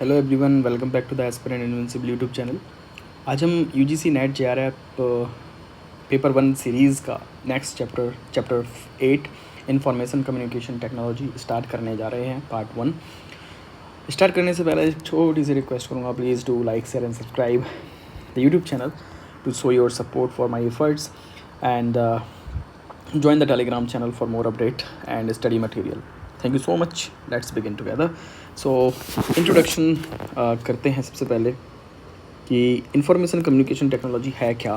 Hello everyone, welcome back to the aspirant invincible YouTube channel. आज हम UGC NET JRF paper 1 series का next chapter 8 information communication technology start करने जा रहे हैं, पार्ट 1। स्टार्ट करने से पहले छोटी सी रिक्वेस्ट करूँगा, please do like share and subscribe the YouTube channel to show your support for my efforts and join the telegram channel for more update and study material. Thank you so much. Let's begin together. So introduction करते हैं सबसे पहले कि information communication technology है क्या।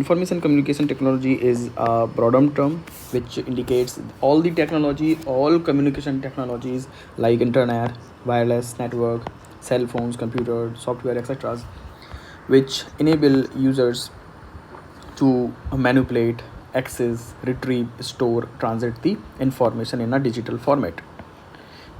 Information communication technology is a broad term which indicates all the technology, all communication technologies like internet, wireless network, cell phones, computer, software, etc., which enable users to manipulate, access, retrieve, store, transit the information in a digital format.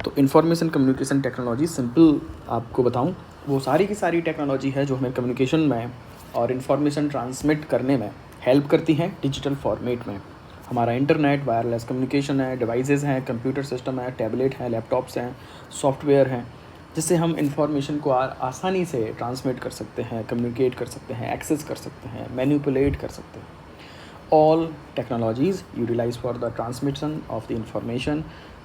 तो information communication technology simple आपको बताऊं, वो सारी की सारी technology है जो हमें कम्युनिकेशन में और इन्फॉर्मेशन ट्रांसमिट करने में हेल्प करती हैं डिजिटल फॉर्मेट में। हमारा इंटरनेट, वायरलेस कम्युनिकेशन है, डिवाइसेस हैं, कंप्यूटर सिस्टम है, टैबलेट हैं, लैपटॉप्स हैं, सॉफ्टवेयर हैं, जिससे हम इंफॉर्मेशन को आसानी से ट्रांसमिट कर सकते हैं, कम्युनिकेट कर सकते हैं, एक्सेस कर सकते हैं, मैनिपुलेट कर सकते हैं। All technologies utilized for the transmission of the information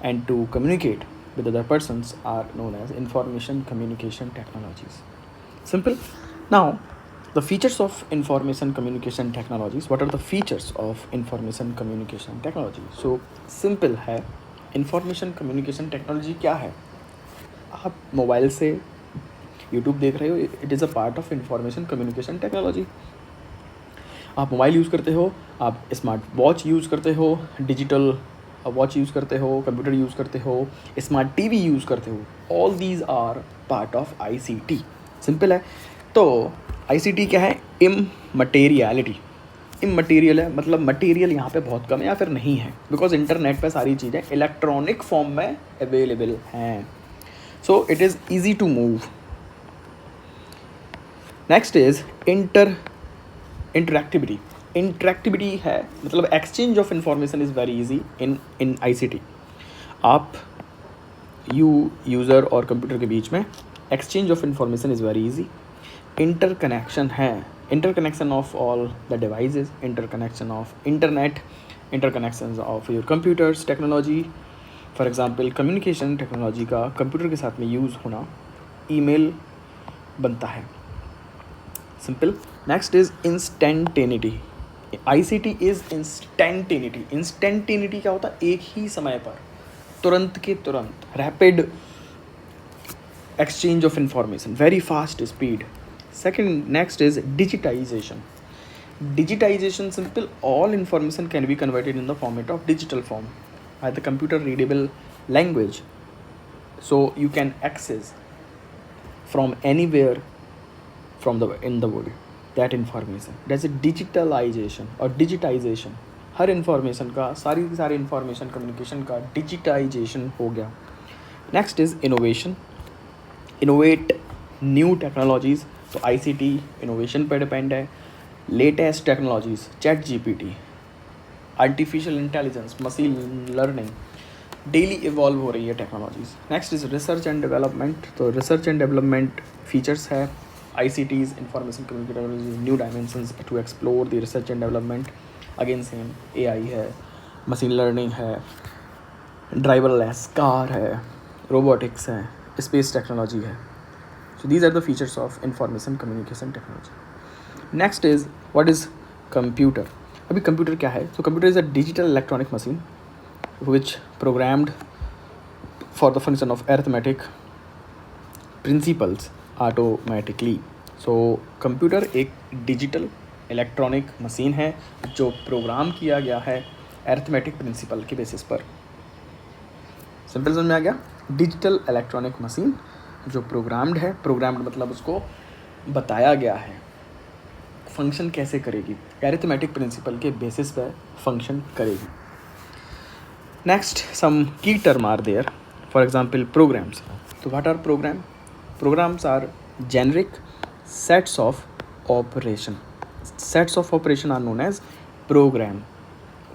and to communicate with other persons are known as information communication technologies. Simple. Now, the features of information communication technologies. What are the features of information communication technology? So, simple है, information communication technology क्या है? आप mobile से YouTube देख रहे हो, it is a part of information communication technology. आप mobile use करते हो, आप स्मार्ट वॉच यूज़ करते हो, डिजिटल वॉच यूज़ करते हो, कंप्यूटर यूज़ करते हो, स्मार्ट टीवी यूज़ करते हो। All these are part of ICT. Simple है। तो आईसीटी क्या है? इममटेरियलिटी। इममटेरियल है मतलब मटेरियल यहाँ पे बहुत कम है या फिर नहीं है, बिकॉज इंटरनेट पे सारी चीज़ें इलेक्ट्रॉनिक फॉर्म में अवेलेबल हैं। So it is easy to move. Next is interactivity है मतलब exchange of information is very easy in ICT. आप यूज़र और कंप्यूटर के बीच में exchange of information is very easy. Interconnection है, interconnection of all the devices, interconnection of internet, interconnection of your computers technology. For example communication technology का computer के साथ में यूज़ होना, ईमेल बनता है। Simple. Next is instantaneity. ICT is इंस्टेंटेनिटी। इंस्टेंटेनिटी क्या होता है? एक ही समय पर, तुरंत के तुरंत, rapid exchange of information, very fast speed. Second, next is digitization. Digitization simple, all information can be converted in the format of digital form by the computer readable language, so you can access from anywhere from in the world that information. That's a digitalization or digitization. Her information का, सारी की सारी information communication का digitisation हो गया। Next is innovation. Innovate new technologies. तो ICT innovation पर depend है। Latest technologies, chat GPT, artificial intelligence, machine learning, daily evolve हो रही है technologies. Next is research and development. तो रिसर्च एंड डेवलपमेंट फीचर्स है ICT's information communication technology, new dimensions to explore the research and development. Again same, AI है, machine learning है, driverless car है, robotics है, space technology है. So these are the features of information communication technology. Next is what is computer. अभी computer क्या है? So computer is a digital electronic machine which programmed for the function of arithmetic principles automatically. So computer एक digital electronic machine है जो program किया गया है arithmetic principle के बेसिस पर। सिंपल समझ में आ गया? डिजिटल इलेक्ट्रॉनिक मशीन जो प्रोग्राम्ड है, प्रोग्राम्ड मतलब उसको बताया गया है फंक्शन कैसे करेगी, अरिथमेटिक प्रिंसिपल के बेसिस पर फंक्शन करेगी। नेक्स्ट सम की term are there, for example programs. तो what are program? Programs are generic sets of operation. Sets of operation are known as program.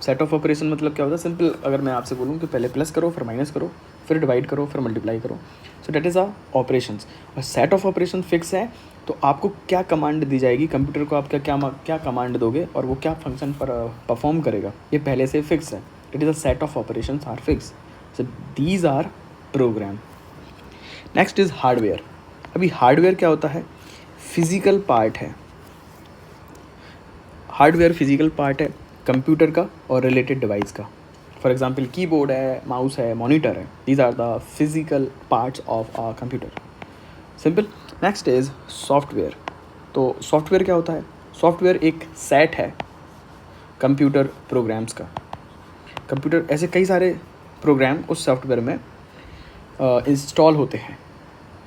Set of operation मतलब क्या होता है? Simple, अगर मैं आपसे बोलूँ कि पहले प्लस करो फिर माइनस करो फिर डिवाइड करो, फिर मल्टीप्लाई करो। सो डेट इज़ अ ऑपरेशंस। और सेट ऑफ ऑपरेशन फिक्स है, तो आपको क्या कमांड दी जाएगी, कंप्यूटर को आप क्या कमांड दोगे और वो क्या फंक्शन पर परफॉर्म करेगा, ये पहले से फिक्स है। It is a set of operations are fix, so these are program. Next is hardware. अभी हार्डवेयर क्या होता है, फिजिकल पार्ट है। हार्डवेयर फिजिकल पार्ट है कंप्यूटर का और रिलेटेड डिवाइस का। फॉर एग्जांपल कीबोर्ड है, माउस है, मॉनिटर है, these are the physical parts of a computer. Simple. Next is software. तो सॉफ्टवेयर क्या होता है, सॉफ्टवेयर एक सेट है कंप्यूटर प्रोग्राम्स का। कंप्यूटर ऐसे कई सारे प्रोग्राम उस सॉफ्टवेयर में इंस्टॉल होते हैं,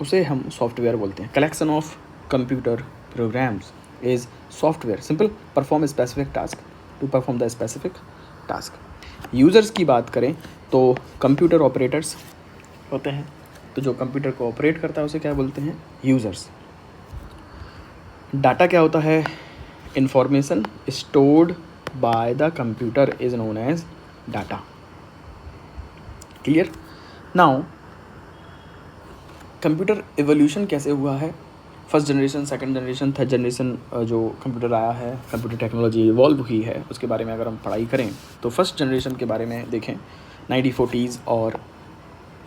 उसे हम सॉफ्टवेयर बोलते हैं। Collection of computer programs is software. Simple, perform specific task, to perform the specific task. Users की बात करें तो कंप्यूटर ऑपरेटर्स होते हैं, तो जो कंप्यूटर को ऑपरेट करता है उसे क्या बोलते हैं, यूज़र्स। डाटा क्या होता है, information stored by the computer is known as data. Clear. Now computer evolution कैसे हुआ है, first generation, second generation, third generation जो कंप्यूटर आया है, कंप्यूटर टेक्नोलॉजी इवॉल्व हुई है, उसके बारे में अगर हम पढ़ाई करें तो फर्स्ट जनरेशन के बारे में देखें। 1940s और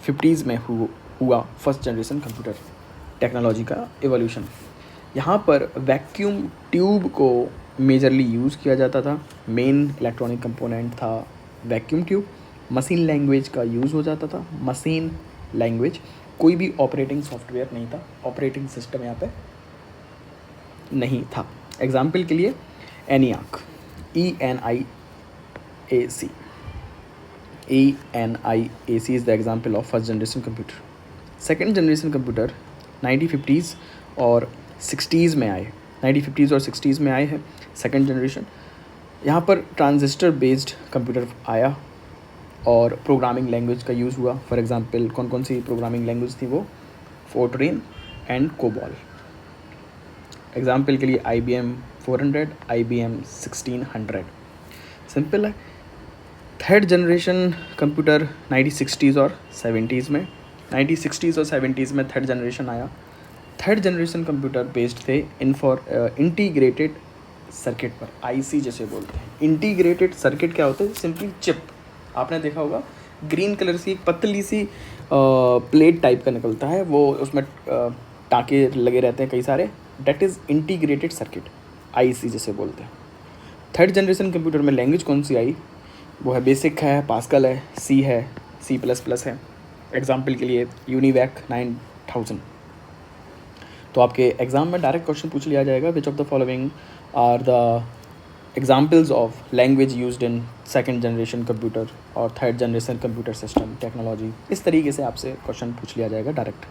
50s में हुआ फर्स्ट जनरेशन कंप्यूटर टेक्नोलॉजी का एवोल्यूशन। यहाँ पर वैक्यूम ट्यूब को मेजरली यूज़ किया जाता था। मेन इलेक्ट्रॉनिक कंपोनेंट था वैक्यूम ट्यूब। मशीन लैंग्वेज का यूज़ हो जाता था, मशीन लैंग्वेज। कोई भी ऑपरेटिंग सॉफ्टवेयर नहीं था, ऑपरेटिंग सिस्टम यहाँ पे नहीं था। एग्जाम्पल के लिए ENIAC, ENIAC, ENIAC is the example of first generation computer. Second generation computer 1950s और 60s में आए, 1950s और 60s में आए हैं सेकेंड जनरेशन। यहाँ पर ट्रांजिस्टर बेस्ड कंप्यूटर आया और प्रोग्रामिंग लैंग्वेज का यूज़ हुआ। फॉर एग्जांपल कौन कौन सी प्रोग्रामिंग लैंग्वेज थी वो, फोर्ट्रेन एंड कोबॉल। एग्जांपल के लिए IBM 400, IBM 1600। सिंपल है। थर्ड जनरेशन कंप्यूटर 1960s और 70s में, 1960s और 70s में थर्ड जनरेशन आया। थर्ड जनरेशन कंप्यूटर बेस्ड थे इंटीग्रेटेड सर्किट पर, IC जैसे बोलते हैं। इंटीग्रेटेड सर्किट क्या होता है, सिंपली चिप। आपने देखा होगा ग्रीन कलर की एक पतली सी प्लेट टाइप का निकलता है, वो उसमें टाँके लगे रहते हैं कई सारे, that is integrated circuit, IC जैसे बोलते हैं। थर्ड जनरेशन कंप्यूटर में लैंग्वेज कौन सी आई, वो है बेसिक है, पास्कल है, C है, C++ है। एग्जाम्पल के लिए यूनिवैक 9000। तो आपके एग्ज़ाम में डायरेक्ट क्वेश्चन पूछ लिया जाएगा, which of the following are the examples of language used in second generation computer और third generation computer system technology. इस तरीके से आपसे क्वेश्चन पूछ लिया जाएगा direct.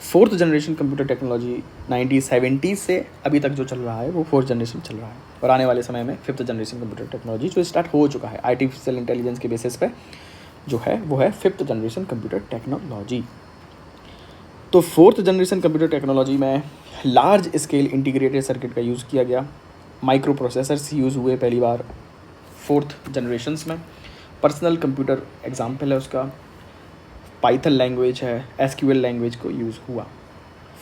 Fourth generation computer technology 1970s से अभी तक जो चल रहा है वो फोर्थ जनरेशन चल रहा है, और आने वाले समय में फिफ्थ जनरेशन कंप्यूटर टेक्नोलॉजी जो स्टार्ट हो चुका है आर्टिफिशियल इंटेलिजेंस के बेसिस पे जो है वो है फिफ्थ जनरेशन कंप्यूटर टेक्नोलॉजी। तो फोर्थ जनरेशन कंप्यूटर टेक्नोलॉजी में लार्ज स्केल इंटीग्रेटेड सर्किट का यूज़ किया गया। माइक्रो प्रोसेसर्स यूज़ हुए पहली बार फोर्थ जनरेशन्स में। पर्सनल कंप्यूटर एग्जाम्पल है उसका, पाइथन लैंग्वेज है, SQL लैंग्वेज को यूज़ हुआ।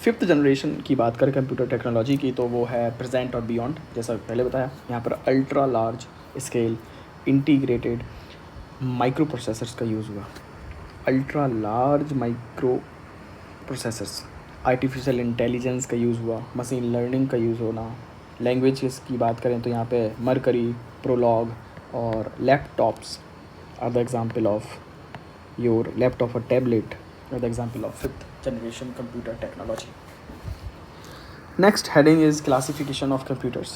फिफ्थ जनरेशन की बात करें कंप्यूटर टेक्नोलॉजी की तो वो है प्रेजेंट और बियॉन्ड, जैसा पहले बताया। यहाँ पर ultra large scale integrated micro processors का यूज़ हुआ। Ultra large micro processors, artificial intelligence का यूज़ हुआ, मशीन लर्निंग का यूज़ होना। लैंग्वेज की बात करें तो यहाँ पे मरकरी, प्रोलॉग और laptops are the example of your laptop or tablet are the example of fifth generation computer technology. Next heading is classification of computers.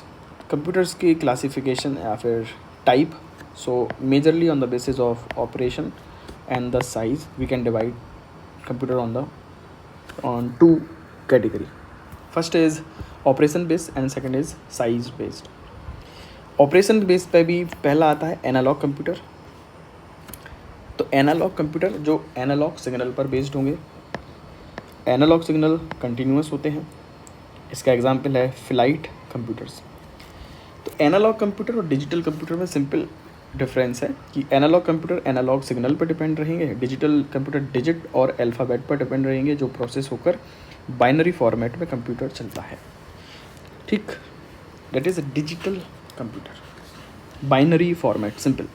Computers की classification या फिर type. So majorly on the basis of operation and the size we can divide computer on two category. First is operation based and second is size based. Operation based पे भी पहला आता है analogue computer. तो analogue computer जो analogue signal पर based होंगे, analogue signal continuous होते हैं। इसका एग्जांपल है फ्लाइट कंप्यूटर्स। तो एनालॉग कंप्यूटर और डिजिटल कंप्यूटर में सिंपल डिफरेंस है कि एनालॉग कंप्यूटर एनालॉग सिग्नल पर डिपेंड रहेंगे, डिजिटल कंप्यूटर डिजिट और अल्फ़ाबेट पर डिपेंड रहेंगे जो प्रोसेस होकर बाइनरी फॉर्मेट में कंप्यूटर चलता है। ठीक, that is digital computer, binary format, simple.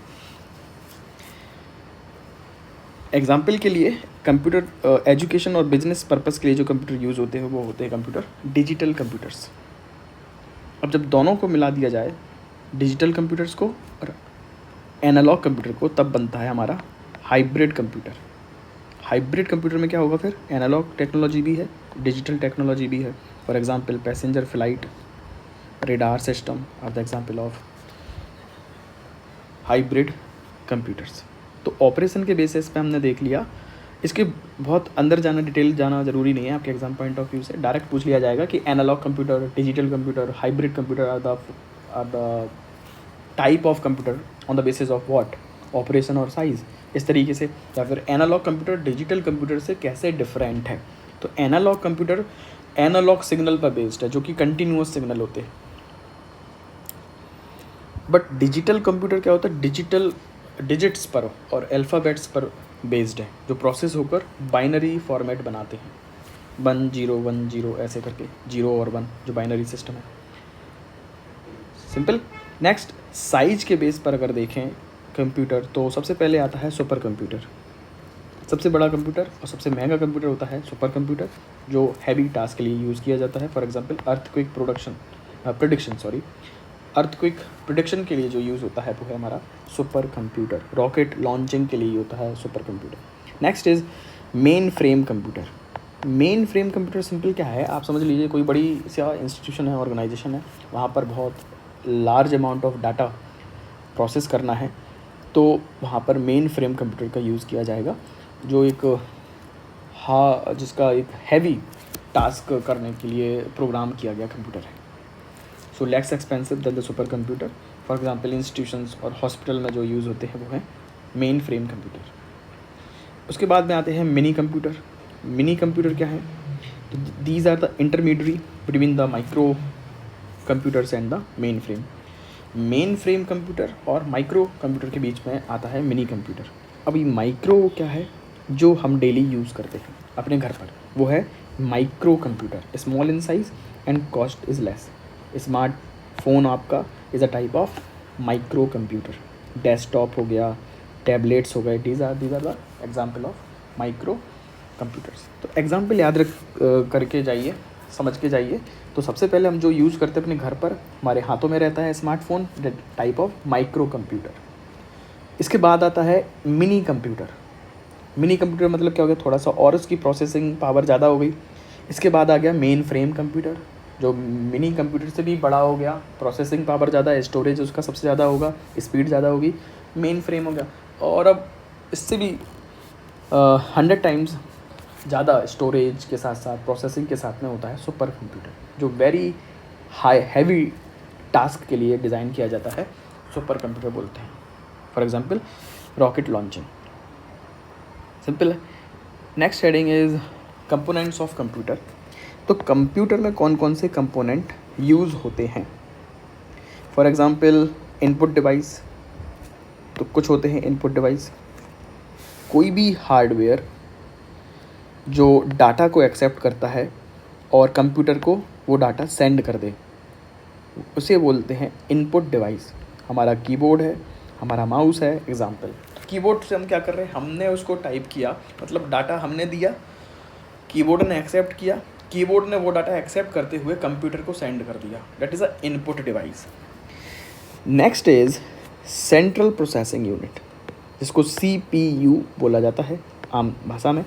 Example के लिए कंप्यूटर एजुकेशन और बिजनेस पर्पस के लिए जो कंप्यूटर यूज़ होते हैं वो होते हैं कंप्यूटर डिजिटल कंप्यूटर्स। अब जब दोनों को मिला दिया जाए, डिजिटल कंप्यूटर्स को और एनालॉग कंप्यूटर को, तब बनता है हमारा हाइब्रिड कंप्यूटर। हाइब्रिड कंप्यूटर में क्या होगा फिर, एनालॉग टेक्नोलॉजी भी है, डिजिटल टेक्नोलॉजी भी है। For example passenger flight radar system are the example of hybrid computers. तो ऑपरेशन के बेसिस पे हमने देख लिया, इसके बहुत अंदर जाना, डिटेल जाना ज़रूरी नहीं है आपके एग्जाम पॉइंट ऑफ व्यू से। डायरेक्ट पूछ लिया जाएगा कि analog computer, digital computer, hybrid computer are the type of computer on the basis of what, operation और साइज़, इस तरीके से। या फिर एनालॉग कंप्यूटर डिजिटल कंप्यूटर से कैसे डिफरेंट है। तो एनालॉग कंप्यूटर एनालॉग सिग्नल पर बेस्ड है, जो कि कंटिन्यूअस सिग्नल होते हैं। बट डिजिटल कंप्यूटर क्या होता है, डिजिटल डिजिट्स पर और अल्फ़ाबेट्स पर बेस्ड है, जो प्रोसेस होकर बाइनरी फॉर्मेट बनाते हैं, 1 0 1 0 ऐसे करके, 0 और 1, जो बाइनरी सिस्टम है, सिंपल। नेक्स्ट, साइज के बेस पर अगर देखें कंप्यूटर, तो सबसे पहले आता है सुपर कंप्यूटर। सबसे बड़ा कंप्यूटर और सबसे महंगा कंप्यूटर होता है सुपर कंप्यूटर, जो हैवी टास्क के लिए यूज़ किया जाता है। फॉर एग्जांपल अर्थक्वेक प्रोडिक्शन के लिए जो यूज़ होता है वो है हमारा सुपर कंप्यूटर। रॉकेट लॉन्चिंग के लिए होता है super computer. Next is main frame computer. Main frame computer simple क्या है, आप समझ लीजिए कोई बड़ी सा इंस्टीट्यूशन है, ऑर्गेनाइजेशन है, वहाँ पर बहुत large amount of data process करना है, तो वहाँ पर मेन फ्रेम कंप्यूटर का यूज़ किया जाएगा, जो एक जिसका एक हैवी टास्क करने के लिए प्रोग्राम किया गया कंप्यूटर है। So less expensive than the super computer. For example institutions और हॉस्पिटल में जो यूज़ होते हैं वो हैं मेन फ्रेम कंप्यूटर। उसके बाद में आते हैं मिनी कंप्यूटर। मिनी कंप्यूटर क्या है, तो these are the intermediary between the micro computers and the main frame. Main frame computer और माइक्रो कंप्यूटर के बीच में आता है मिनी कंप्यूटर। अभी माइक्रो क्या है, जो हम डेली यूज़ करते हैं अपने घर पर, वो है micro computer, small in size and cost is less. Smartphone आपका is a type of micro computer. Desktop हो गया, टैबलेट्स हो गए, these are the example of micro computers. तो एग्जाम्पल याद करके जाइए, समझ के जाइए। तो सबसे पहले हम जो यूज़ करते हैं अपने घर पर, हमारे हाथों में रहता है smartphone, type of micro computer. इसके बाद आता है मिनी कंप्यूटर। मिनी कंप्यूटर मतलब क्या हो गया, थोड़ा सा और उसकी प्रोसेसिंग पावर ज़्यादा हो गई। इसके बाद आ गया मेन फ्रेम कंप्यूटर, जो मिनी कंप्यूटर से भी बड़ा हो गया, प्रोसेसिंग पावर ज़्यादा है, स्टोरेज उसका सबसे ज़्यादा होगा, स्पीड ज़्यादा होगी, मेन फ्रेम हो गया। और अब इससे भी 100 टाइम्स ज़्यादा स्टोरेज के साथ साथ प्रोसेसिंग के साथ में होता है सुपर कंप्यूटर, जो वेरी हाई हैवी टास्क के लिए डिज़ाइन किया जाता है, सुपर कंप्यूटर बोलते हैं। For example rocket launching, simple है। Next heading is components of computer. तो कंप्यूटर में कौन कौन से कंपोनेंट यूज़ होते हैं। फॉर एग्जांपल इनपुट डिवाइस, तो कुछ होते हैं इनपुट डिवाइस, कोई भी हार्डवेयर जो डाटा को एक्सेप्ट करता है और कंप्यूटर को वो डाटा सेंड कर दे, उसे बोलते हैं इनपुट डिवाइस। हमारा कीबोर्ड है, हमारा माउस है एग्जांपल। तो कीबोर्ड से हम क्या कर रहे हैं, हमने उसको टाइप किया, मतलब डाटा हमने दिया, कीबोर्ड ने एक्सेप्ट किया, कीबोर्ड ने वो डाटा एक्सेप्ट करते हुए कंप्यूटर को सेंड कर दिया, that is a input device. Next is central processing unit, जिसको CPU बोला जाता है आम भाषा में।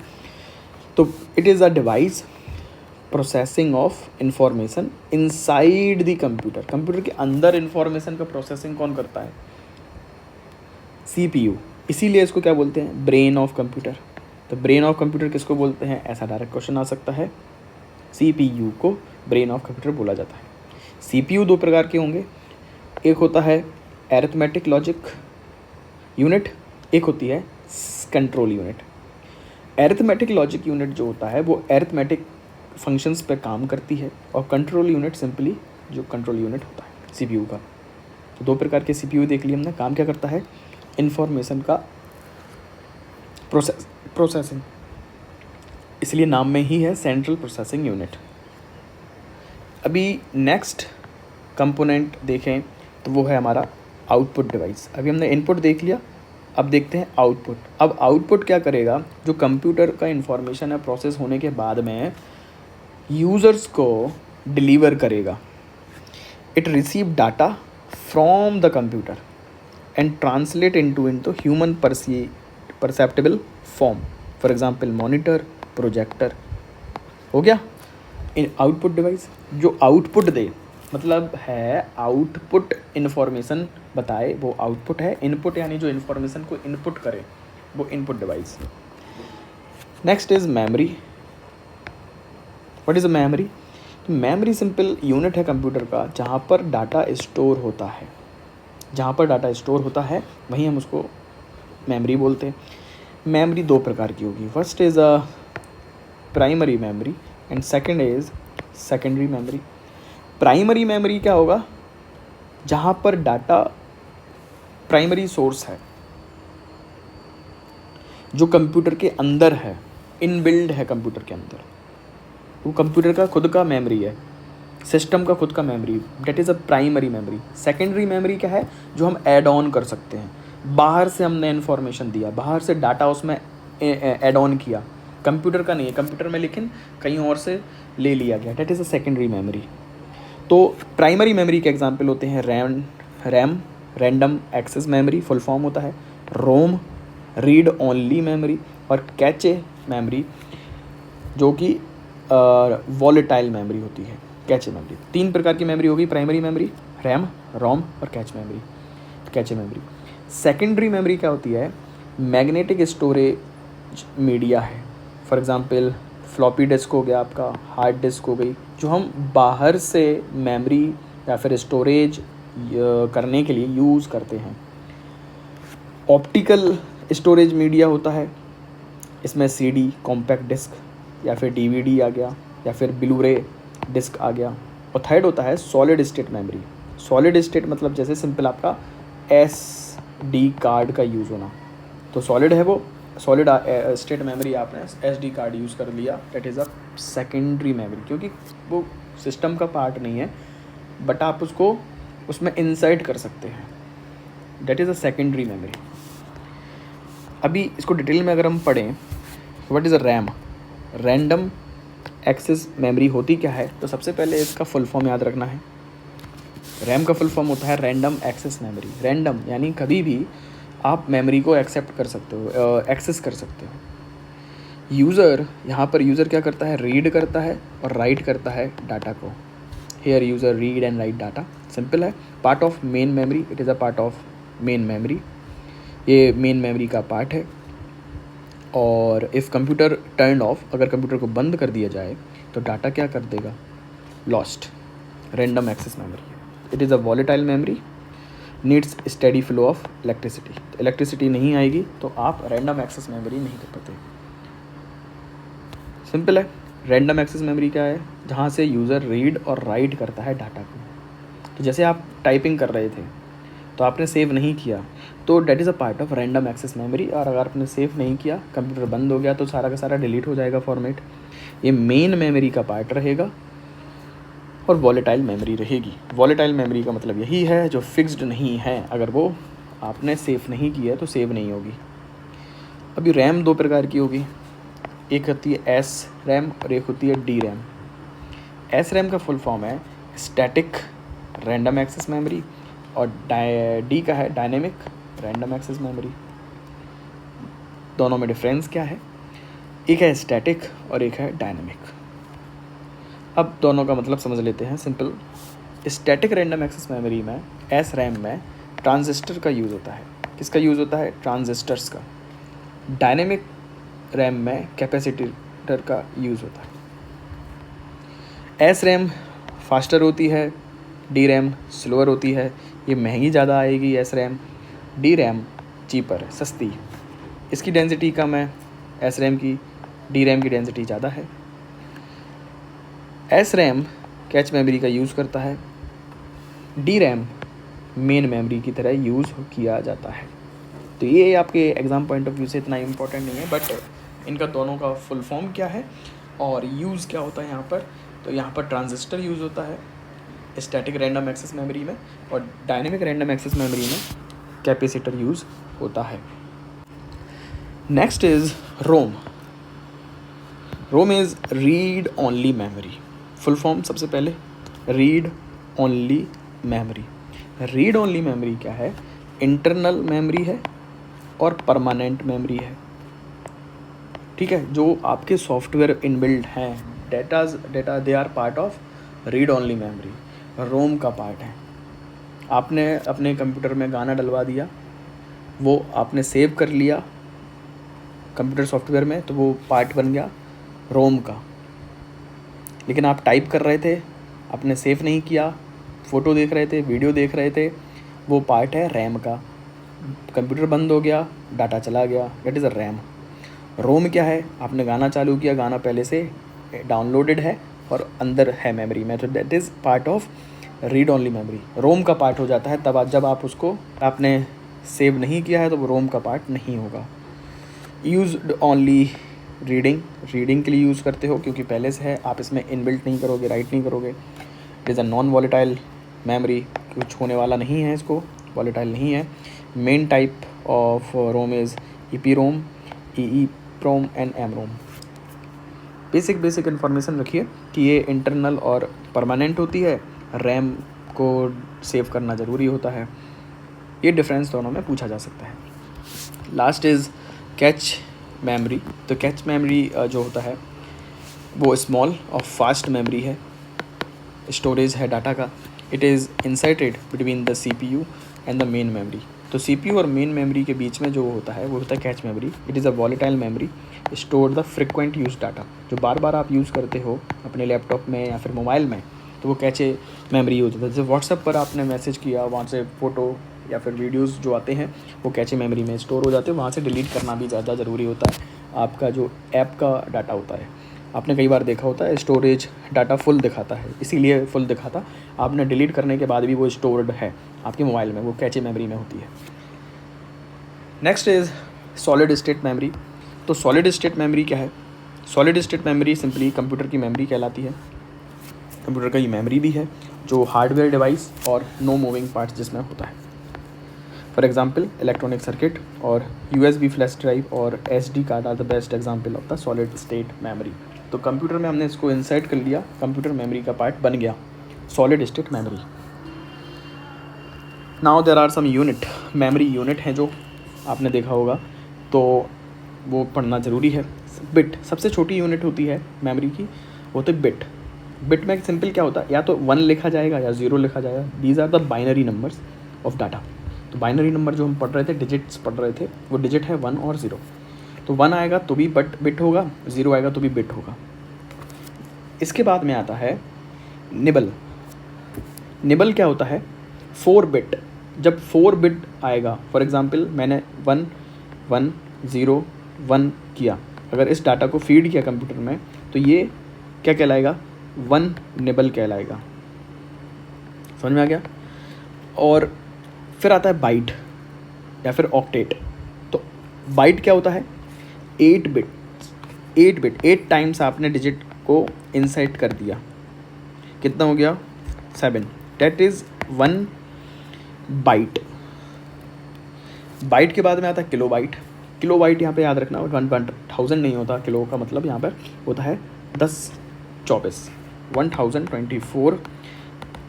तो it is a device processing of information inside the computer. Computer के अंदर इंफॉर्मेशन का प्रोसेसिंग कौन करता है, CPU। इसीलिए इसको क्या बोलते हैं, ब्रेन ऑफ कंप्यूटर। तो ब्रेन ऑफ कंप्यूटर किसको बोलते हैं, ऐसा डायरेक्ट क्वेश्चन आ सकता है। CPU को ब्रेन ऑफ कंप्यूटर बोला जाता है। CPU 2 प्रकार के होंगे, एक होता है अरिथमेटिक लॉजिक यूनिट, एक होती है control unit. Arithmetic logic unit जो होता है वो अरिथमेटिक फंक्शंस पे काम करती है, और कंट्रोल यूनिट सिंपली जो कंट्रोल यूनिट होता है CPU का। तो दो प्रकार के CPU देख लिए हमने। काम क्या करता है? इंफॉर्मेशन का प्रोसेसिंग, इसलिए नाम में ही है सेंट्रल प्रोसेसिंग यूनिट। अभी नेक्स्ट कंपोनेंट देखें तो वो है हमारा आउटपुट डिवाइस। अभी हमने इनपुट देख लिया, अब देखते हैं आउटपुट। अब आउटपुट क्या करेगा? जो कंप्यूटर का इंफॉर्मेशन है प्रोसेस होने के बाद में यूज़र्स को डिलीवर करेगा। It receive data from the computer and translate into human perceptible form, for example monitor, projector. हो गया इन आउटपुट डिवाइस। जो आउटपुट दे मतलब है आउटपुट इन्फॉर्मेशन बताए, वो आउटपुट है। इनपुट यानी जो इन्फॉर्मेशन को इनपुट करे, वो input device. Next is memory. What is a memory? Memory simple unit है कंप्यूटर का जहाँ पर डाटा स्टोर होता है। जहाँ पर डाटा स्टोर होता है वहीं हम उसको मेमोरी बोलते हैं। मेमोरी दो प्रकार की होगी। First is a primary memory and second is secondary memory. Primary memory क्या होगा? जहाँ पर डाटा प्राइमरी सोर्स है, जो कंप्यूटर के अंदर है, इनबिल्ड है कंप्यूटर के अंदर, वो कंप्यूटर का खुद का मेमोरी है, सिस्टम का खुद का memory, date is a primary memory. Secondary memory क्या है? जो हम ऐड ऑन कर सकते हैं। बाहर से हमने इन्फॉर्मेशन दिया, बाहर से डाटा उसमें ऐड ऑन किया, कंप्यूटर का नहीं है, कंप्यूटर में लेकिन कहीं और से ले लिया गया, that is a secondary memory. तो प्राइमरी मेमोरी के एग्जांपल होते हैं RAM random access memory, full form होता है रोम, रीड ओनली मेमोरी, और कैचे मेमोरी जो कि वॉलेटाइल मेमोरी होती है, कैचे मेमोरी। तीन प्रकार की मेमोरी होगी प्राइमरी मेमोरी, रैम, रोम और कैचे मेमोरी। सेकेंडरी मेमोरी क्या होती है? मैग्नेटिक स्टोरेज मीडिया है। फॉर एग्जांपल फ्लॉपी डिस्क हो गया आपका, हार्ड डिस्क हो गई, जो हम बाहर से मेमोरी या फिर स्टोरेज करने के लिए यूज़ करते हैं। ऑप्टिकल स्टोरेज मीडिया होता है, इसमें CD, कॉम्पैक्ट डिस्क या फिर DVD आ गया, या फिर ब्लूरे डिस्क आ गया। और थर्ड होता है solid state memory. Solid state मतलब जैसे सिंपल आपका SD कार्ड का यूज़ होना, तो सॉलिड है वो, सॉलिड स्टेट मेमोरी आपने SD कार्ड यूज़ कर लिया, that is a secondary memory, क्योंकि वो सिस्टम का पार्ट नहीं है बट आप उसको उसमें इंसर्ट कर सकते हैं, that is a secondary memory. अभी इसको डिटेल में अगर हम पढ़ें, what is a RAM? Random access memory होती क्या है? तो सबसे पहले इसका फुल फॉर्म याद रखना है। रैम का फुल फॉर्म होता है रैंडम एक्सेस मेमोरी। रैंडम यानी कभी भी आप मेमोरी को एक्सेप्ट कर सकते हो, एक्सेस कर सकते हो। यूज़र, यहाँ पर यूज़र क्या करता है? रीड करता है और राइट करता है डाटा को। Here user read and write data, simple है। Part of main memory, it is a part of main memory, ये मेन मेमोरी का पार्ट है। और इफ़ कंप्यूटर टर्न ऑफ, अगर कंप्यूटर को बंद कर दिया जाए तो डाटा क्या कर देगा? Lost. Random access memory, it is a volatile memory, needs steady flow of electricity. Electricity नहीं आएगी तो आप रैंडम एक्सेस मेमोरी नहीं कर पाते। सिंपल है। रैंडम एक्सेस मेमोरी क्या है? जहाँ से यूज़र रीड और राइट करता है डाटा को। तो जैसे आप टाइपिंग कर रहे थे तो आपने सेव नहीं किया, तो that is a part of random access memory. और अगर आपने सेव नहीं किया, कंप्यूटर बंद हो गया, तो सारा का सारा डिलीट हो जाएगा फॉर्मेट। ये मेन मेमोरी का पार्ट रहेगा और वॉलेटाइल मेमोरी रहेगी। वॉलेटाइल मेमोरी का मतलब यही है जो फिक्स्ड नहीं है, अगर वो आपने सेव नहीं किया तो सेव नहीं होगी। अभी रैम दो प्रकार की होगी, एक होती है एस रैम और एक होती है डी रैम। एस रैम का फुल फॉर्म है स्टैटिक रैंडम एक्सेस मेमोरी, और डी का है डायनेमिक रैंडम एक्सेस मेमोरी। दोनों में डिफरेंस क्या है? एक है स्टैटिक और एक है डायनेमिक। अब दोनों का मतलब समझ लेते हैं। Simple, static random access memory में, एस रैम में ट्रांजिस्टर का यूज़ होता है। किसका यूज़ होता है? ट्रांजिस्टर्स का। डायनेमिक रैम में कैपेसिटर का यूज़ होता है। एस रैम फास्टर होती है, डी रैम स्लोअर होती है। ये महंगी ज़्यादा आएगी S RAM, D RAM cheaper है, सस्ती। इसकी डेंसिटी कम है एस रैम की, डी रैम की डेंसिटी ज़्यादा है। एस रैम कैच मेमोरी का यूज़ करता है, डी रैम मेन मेमोरी की तरह यूज़ किया जाता है। तो ये आपके एग्ज़ाम पॉइंट ऑफ व्यू से इतना इम्पोर्टेंट नहीं है, बट इनका दोनों का फुल फॉर्म क्या है और यूज़ क्या होता है यहाँ पर। तो यहाँ पर ट्रांजिस्टर यूज़ होता है स्टैटिक रैंडम एक्सेस मेमोरी में, और डायनेमिक रैंडम एक्सेस मेमोरी में कैपेसिटर यूज़ होता है। Next is ROM. ROM is read only memory. Full form सबसे पहले read only memory. Read only memory क्या है? इंटरनल मेमोरी है और परमानेंट मेमोरी है। ठीक है, जो आपके सॉफ्टवेयर इनबिल्ट हैं data they are part of read only memory, ROM का पार्ट है। आपने अपने कंप्यूटर में गाना डलवा दिया, वो आपने सेव कर लिया कंप्यूटर सॉफ्टवेयर में, तो वो पार्ट बन गया रोम का। लेकिन आप टाइप कर रहे थे, आपने सेव नहीं किया, फ़ोटो देख रहे थे, वीडियो देख रहे थे, वो पार्ट है रैम का। कंप्यूटर बंद हो गया, डाटा चला गया, दैट इज़ अ रैम। रोम क्या है? आपने गाना चालू किया, गाना पहले से डाउनलोडेड है और अंदर है मेमोरी में, तो that is part of read only memory. ROM का पार्ट हो जाता है तब जब आप उसको आपने सेव नहीं किया है, तो वो रोम का पार्ट नहीं होगा। यूज्ड ओनली रीडिंग के लिए यूज़ करते हो, क्योंकि पहले से है, आप इसमें इनबिल्ट नहीं करोगे, राइट नहीं करोगे। It is a non volatile memory, कुछ होने वाला नहीं है, इसको वॉलेटाइल नहीं है। Main type of ROM is EPROM, EEPROM and EMROM। Basic information रखिए कि ये इंटरनल और परमानेंट होती है, रैम को सेव करना ज़रूरी होता है। ये डिफरेंस दोनों में पूछा जा सकता है। Last is cache memory. तो कैच मेमोरी जो होता है वो स्मॉल और फास्ट मेमोरी है, स्टोरेज है डाटा का। It is inserted between the CPU and the main memory. तो CPU और मेन मेमोरी के बीच में जो होता है वो होता है cache memory. It is a volatile memory store the frequent use data. जो बार बार आप यूज़ करते हो अपने लैपटॉप में या फिर मोबाइल में, तो वो कैचे मेमोरी यूज होता है। जैसे व्हाट्सएप पर आपने मैसेज किया, वहाँ से फ़ोटो या फिर वीडियोज़ जो आते हैं वो कैचे मेमोरी में स्टोर हो जाते हैं। वहाँ से डिलीट करना भी ज़्यादा ज़रूरी होता है। आपका जो ऐप का डाटा होता है, आपने कई बार देखा होता है स्टोरेज डाटा फुल दिखाता है, इसीलिए फुल दिखाता, आपने डिलीट करने के बाद भी वो स्टोर्ड है आपके मोबाइल में, वो कैचे मेमोरी में होती है। Next is solid state memory. तो सॉलिड स्टेट मेमोरी क्या है? Solid state memory simply computer की मेमोरी कहलाती है। कंप्यूटर का ये मेमोरी भी है जो हार्डवेयर डिवाइस और नो मूविंग पार्ट्स जिसमें होता है। फॉर एग्जाम्पल इलेक्ट्रॉनिक सर्किट और USB फ्लैश ड्राइव और SD card are the best example of the solid state memory. तो कंप्यूटर में हमने इसको इंसर्ट कर लिया, कंप्यूटर मेमोरी का पार्ट बन गया solid state memory. Now there are some unit, memory unit हैं जो आपने देखा होगा, तो वो पढ़ना ज़रूरी है। बिट सबसे छोटी यूनिट होती है मेमोरी की, वो तो बिट। बिट में सिंपल क्या होता है, या तो 1 लिखा जाएगा या 0 लिखा जाएगा। These are the binary numbers of data. तो बाइनरी नंबर जो हम पढ़ रहे थे, डिजिट्स पढ़ रहे थे, वो डिजिट है 1 और 0। तो 1 आएगा तो भी बिट होगा, 0 आएगा तो भी बिट होगा। इसके बाद में आता है निबल। निबल क्या होता है? 4 बिट। जब 4 बिट आएगा, फॉर एग्जांपल मैंने 1 1 0 1 किया, अगर इस डाटा को फीड किया कंप्यूटर में, तो ये क्या कहलाएगा? 1 निबल कहलाएगा। समझ में आ गया? और फिर आता है बाइट या फिर ऑक्टेट। तो बाइट क्या होता है? 8 बिट 8 टाइम्स आपने डिजिट को इंसर्ट कर दिया, कितना हो गया? 7। That is 1 bite. बाइट के बाद में आता है किलो बाइट। किलो बाइट यहाँ पे याद रखना, 1000 नहीं होता, किलो का मतलब यहाँ पर होता है 1024, 1024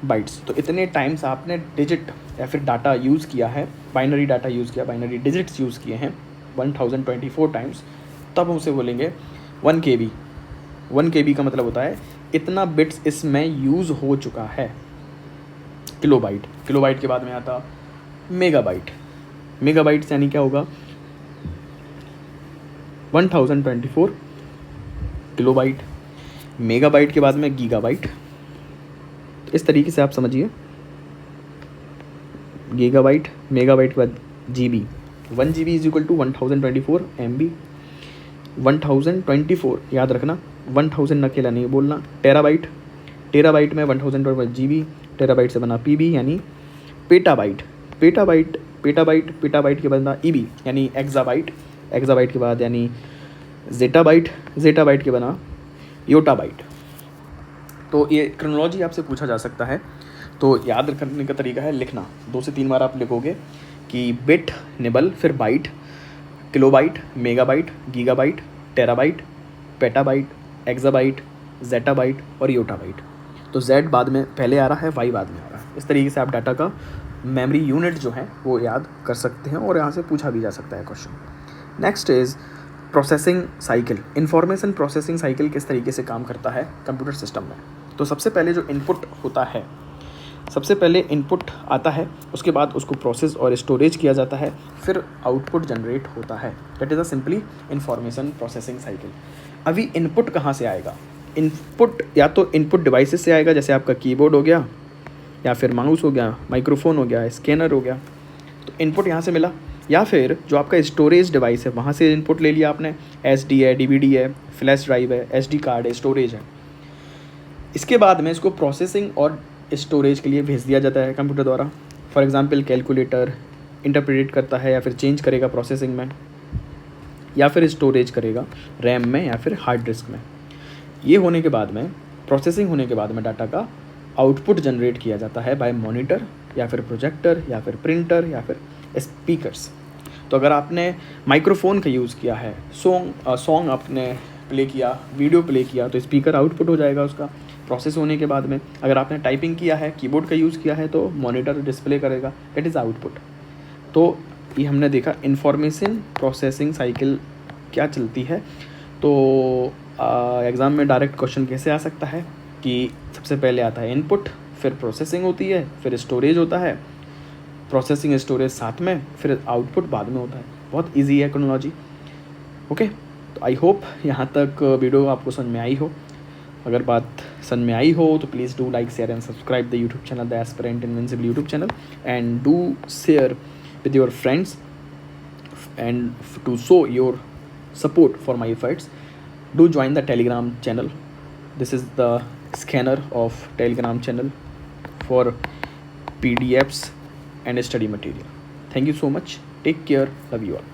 बाइट्स। तो इतने टाइम्स आपने डिजिट या फिर डाटा यूज़ किया है, बाइनरी डाटा यूज़ किया, बाइनरी डिजिट्स यूज़ किए हैं 1024 टाइम्स, तब हम उसे बोलेंगे 1 KB। 1 KB का मतलब होता है इतना बिट्स इसमें यूज़ हो चुका है। किलोबाइट। किलोबाइट के बाद में आता मेगाबाइट। मेगाबाइट यानी क्या होगा? 1024 किलोबाइट। मेगाबाइट के बाद में गीगाबाइट। इस तरीके से आप समझिए, गीगाबाइट, मेगाबाइट के बाद GB। 1 GB is equal to 1024 MB। 1024 याद रखना, 1000 अकेला नहीं बोलना। टेराबाइट, टेराबाइट में 1024 GB, टेराबाइट से बना PB यानी पेटाबाइट, पेटाबाइट पेटाबाइट पेटाबाइट के बाद ईबी यानी एक्साबाइट, एक्साबाइट के बाद यानी जेटाबाइट, जेटाबाइट के बना योटाबाइट। तो ये क्रोनोलॉजी आपसे पूछा जा सकता है, तो याद करने का तरीका है लिखना, 2 से 3 बार आप लिखोगे कि बिट, निबल, फिर byte, kilobyte, megabyte, gigabyte, terabyte, petabyte, exabyte, zettabyte और योटाबाइट। तो z बाद में पहले आ रहा है, y बाद में आ रहा है। इस तरीके से आप डाटा का मेमोरी यूनिट जो है वो याद कर सकते हैं और यहाँ से पूछा भी जा सकता है question. Next is processing cycle. Information processing cycle किस तरीके से काम करता है कंप्यूटर सिस्टम में। तो सबसे पहले जो इनपुट होता है, सबसे पहले इनपुट आता है, उसके बाद उसको प्रोसेस और स्टोरेज किया जाता है, फिर आउटपुट जनरेट होता है। That is a simply information processing cycle. अभी इनपुट कहाँ से आएगा? इनपुट या तो इनपुट डिवाइसेस से आएगा, जैसे आपका कीबोर्ड हो गया, या फिर माउस हो गया, माइक्रोफोन हो गया, स्कैनर हो गया, तो इनपुट यहाँ से मिला। या फिर जो आपका स्टोरेज डिवाइस है वहाँ से इनपुट ले लिया आपने, SD है, DVD है, फ्लैश ड्राइव है, SD कार्ड है, स्टोरेज है। इसके बाद में इसको प्रोसेसिंग और स्टोरेज के लिए भेज दिया जाता है कंप्यूटर द्वारा। फॉर एग्जांपल कैलकुलेटर इंटरप्रेट करता है या फिर चेंज करेगा प्रोसेसिंग में, या फिर स्टोरेज करेगा रैम में या फिर हार्ड डिस्क में। ये होने के बाद में, प्रोसेसिंग होने के बाद में डाटा का आउटपुट जनरेट किया जाता है बाय मॉनिटर या फिर प्रोजेक्टर या फिर प्रिंटर या फिर स्पीकर्स। तो अगर आपने माइक्रोफोन का यूज़ किया है, सॉन्ग आपने प्ले किया, वीडियो प्ले किया, तो स्पीकर आउटपुट हो जाएगा उसका प्रोसेस होने के बाद में। अगर आपने टाइपिंग किया है, कीबोर्ड का यूज़ किया है, तो मॉनिटर डिस्प्ले करेगा, दैट इज़ आउटपुट। तो ये हमने देखा इन्फॉर्मेशन प्रोसेसिंग साइकिल क्या चलती है। तो एग्ज़ाम में डायरेक्ट क्वेश्चन कैसे आ सकता है कि सबसे पहले आता है इनपुट, फिर प्रोसेसिंग होती है, फिर स्टोरेज होता है, प्रोसेसिंग स्टोरेज साथ में, फिर आउटपुट बाद में होता है। बहुत इजी है क्रोनोलॉजी। ओके, तो आई होप यहाँ तक वीडियो आपको समझ में आई हो। अगर बात समझ में आई हो तो please do like, share and subscribe the YouTube channel, the aspirant invincible YouTube channel, and do share with your friends and to show your support for my efforts, do join the Telegram channel. This is the scanner of Telegram channel for PDFs and study material. Thank you so much. Take care. Love you all.